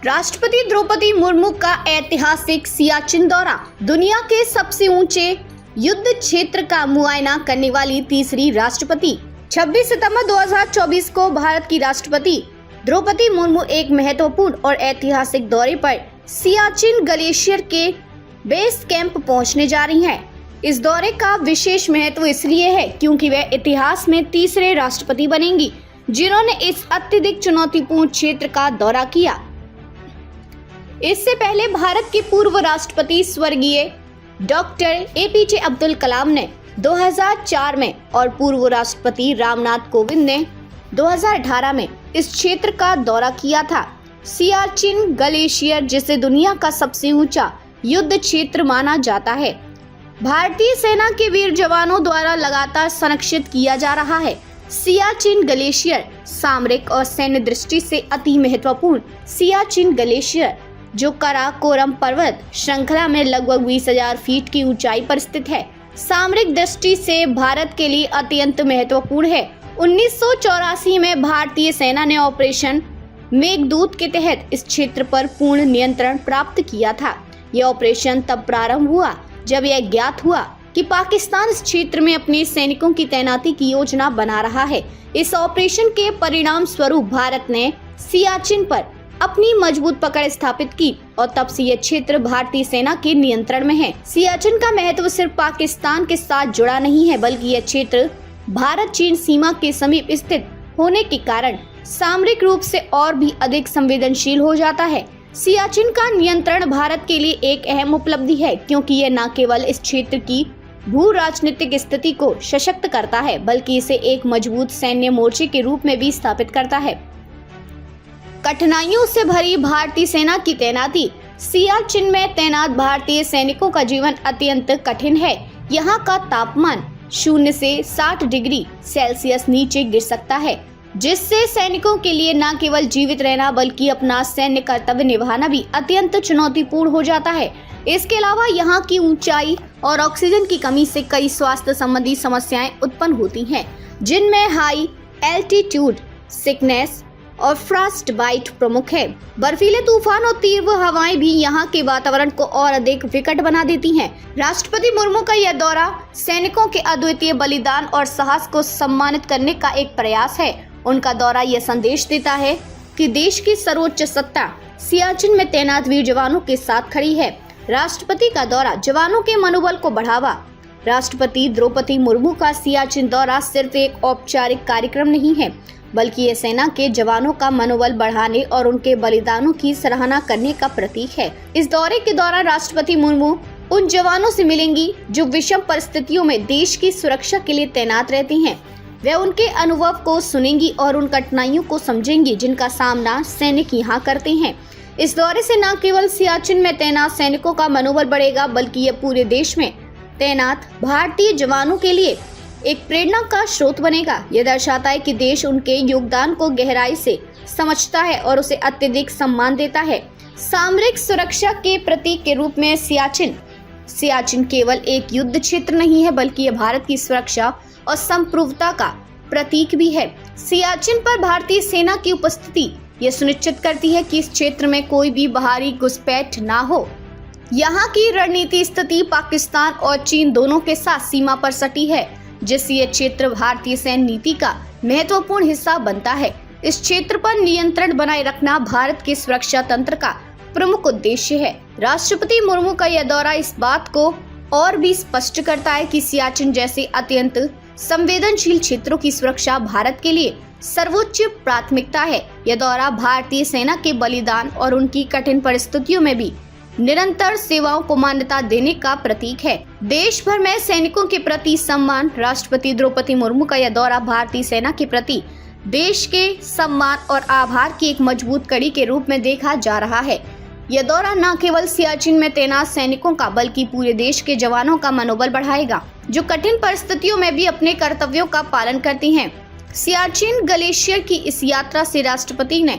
राष्ट्रपति द्रौपदी मुर्मू का ऐतिहासिक सियाचिन दौरा। दुनिया के सबसे ऊंचे युद्ध क्षेत्र का मुआयना करने वाली तीसरी राष्ट्रपति। 26 सितंबर 2024 को भारत की राष्ट्रपति द्रौपदी मुर्मू एक महत्वपूर्ण और ऐतिहासिक दौरे पर सियाचिन ग्लेशियर के बेस कैंप पहुंचने जा रही हैं। इस दौरे का विशेष महत्व इसलिए है क्योंकि वह इतिहास में तीसरे राष्ट्रपति बनेंगी जिन्होंने इस अत्यधिक चुनौतीपूर्ण क्षेत्र का दौरा किया। इससे पहले भारत के पूर्व राष्ट्रपति स्वर्गीय डॉक्टर APJ अब्दुल कलाम ने 2004 में और पूर्व राष्ट्रपति रामनाथ कोविंद ने 2018 में इस क्षेत्र का दौरा किया था। सियाचिन ग्लेशियर, जिसे दुनिया का सबसे ऊंचा युद्ध क्षेत्र माना जाता है, भारतीय सेना के वीर जवानों द्वारा लगातार संरक्षित किया जा रहा है। सियाचिन ग्लेशियर सामरिक और सैन्य दृष्टि से अति महत्वपूर्ण सियाचिन ग्लेशियर, जो काराकोरम पर्वत श्रृंखला में लगभग 20,000 फीट की ऊंचाई पर स्थित है, सामरिक दृष्टि से भारत के लिए अत्यंत महत्वपूर्ण है। 1984 में भारतीय सेना ने ऑपरेशन मेघदूत के तहत इस क्षेत्र पर पूर्ण नियंत्रण प्राप्त किया था। यह ऑपरेशन तब प्रारंभ हुआ जब यह ज्ञात हुआ कि पाकिस्तान इस क्षेत्र में अपने सैनिकों की तैनाती की योजना बना रहा है। इस ऑपरेशन के परिणाम स्वरूप भारत ने सियाचिन पर अपनी मजबूत पकड़ स्थापित की और तब से यह क्षेत्र भारतीय सेना के नियंत्रण में है। सियाचिन का महत्व सिर्फ पाकिस्तान के साथ जुड़ा नहीं है, बल्कि यह क्षेत्र भारत चीन सीमा के समीप स्थित होने के कारण सामरिक रूप से और भी अधिक संवेदनशील हो जाता है। सियाचिन का नियंत्रण भारत के लिए एक अहम उपलब्धि है क्योंकि यह न केवल इस क्षेत्र की भू राजनीतिक स्थिति को सशक्त करता है, बल्कि इसे एक मजबूत सैन्य मोर्चे के रूप में भी स्थापित करता है। कठिनाइयों से भरी भारतीय सेना की तैनाती। सियाचिन में तैनात भारतीय सैनिकों का जीवन अत्यंत कठिन है। यहाँ का तापमान 0 से 60 डिग्री सेल्सियस नीचे गिर सकता है, जिससे सैनिकों के लिए न केवल जीवित रहना बल्कि अपना सैन्य कर्तव्य निभाना भी अत्यंत चुनौतीपूर्ण हो जाता है। इसके अलावा यहाँ की ऊंचाई और ऑक्सीजन की कमी से कई स्वास्थ्य संबंधी समस्याएं उत्पन्न होती हैं, जिनमें हाई एल्टीट्यूड सिकनेस और फ्रॉस्ट बाइट प्रमुख है। बर्फीले तूफान और तीव्र हवाएं भी यहाँ के वातावरण को और अधिक विकट बना देती हैं। राष्ट्रपति मुर्मू का यह दौरा सैनिकों के अद्वितीय बलिदान और साहस को सम्मानित करने का एक प्रयास है। उनका दौरा यह संदेश देता है कि देश की सर्वोच्च सत्ता सियाचिन में तैनात वीर जवानों के साथ खड़ी है। राष्ट्रपति का दौरा जवानों के मनोबल को बढ़ावा। राष्ट्रपति द्रौपदी मुर्मू का सियाचिन दौरा सिर्फ एक औपचारिक कार्यक्रम नहीं है, बल्कि ये सेना के जवानों का मनोबल बढ़ाने और उनके बलिदानों की सराहना करने का प्रतीक है। इस दौरे के दौरान राष्ट्रपति मुर्मू उन जवानों से मिलेंगी जो विषम परिस्थितियों में देश की सुरक्षा के लिए तैनात रहते हैं। वे उनके अनुभव को सुनेंगी और उन कठिनाइयों को समझेंगी जिनका सामना सैनिक यहाँ करते हैं। इस दौरे से न केवल सियाचिन में तैनात सैनिकों का मनोबल बढ़ेगा, बल्कि ये पूरे देश में तैनात भारतीय जवानों के लिए एक प्रेरणा का स्रोत बनेगा। यह दर्शाता है कि देश उनके योगदान को गहराई से समझता है और उसे अत्यधिक सम्मान देता है। सामरिक सुरक्षा के प्रतीक के रूप में सियाचिन केवल एक युद्ध क्षेत्र नहीं है, बल्कि यह भारत की सुरक्षा और संप्रभुता का प्रतीक भी है। सियाचिन पर भारतीय सेना की उपस्थिति यह सुनिश्चित करती है कि इस क्षेत्र में कोई भी बाहरी घुसपैठ ना हो। यहाँ की रणनीति स्थिति पाकिस्तान और चीन दोनों के साथ सीमा पर सटी है, जिससे यह क्षेत्र भारतीय सैन्य नीति का महत्वपूर्ण हिस्सा बनता है। इस क्षेत्र पर नियंत्रण बनाए रखना भारत के सुरक्षा तंत्र का प्रमुख उद्देश्य है। राष्ट्रपति मुर्मू का यह दौरा इस बात को और भी स्पष्ट करता है कि सियाचिन जैसे अत्यंत संवेदनशील क्षेत्रों की सुरक्षा भारत के लिए सर्वोच्च प्राथमिकता है। यह दौरा भारतीय सेना के बलिदान और उनकी कठिन परिस्थितियों में भी निरंतर सेवाओं को मान्यता देने का प्रतीक है। देश भर में सैनिकों के प्रति सम्मान। राष्ट्रपति द्रौपदी मुर्मू का यह दौरा भारतीय सेना के प्रति देश के सम्मान और आभार की एक मजबूत कड़ी के रूप में देखा जा रहा है। यह दौरा न केवल सियाचिन में तैनात सैनिकों का बल्कि पूरे देश के जवानों का मनोबल बढ़ाएगा, जो कठिन परिस्थितियों में भी अपने कर्तव्यों का पालन करती हैं। सियाचिन ग्लेशियर की इस यात्रा से राष्ट्रपति ने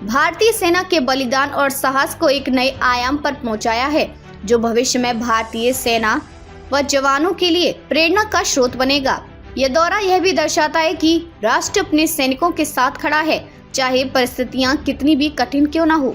भारतीय सेना के बलिदान और साहस को एक नए आयाम पर पहुंचाया है, जो भविष्य में भारतीय सेना व जवानों के लिए प्रेरणा का स्रोत बनेगा। यह दौरा यह भी दर्शाता है कि राष्ट्र अपने सैनिकों के साथ खड़ा है, चाहे परिस्थितियां कितनी भी कठिन क्यों न हो।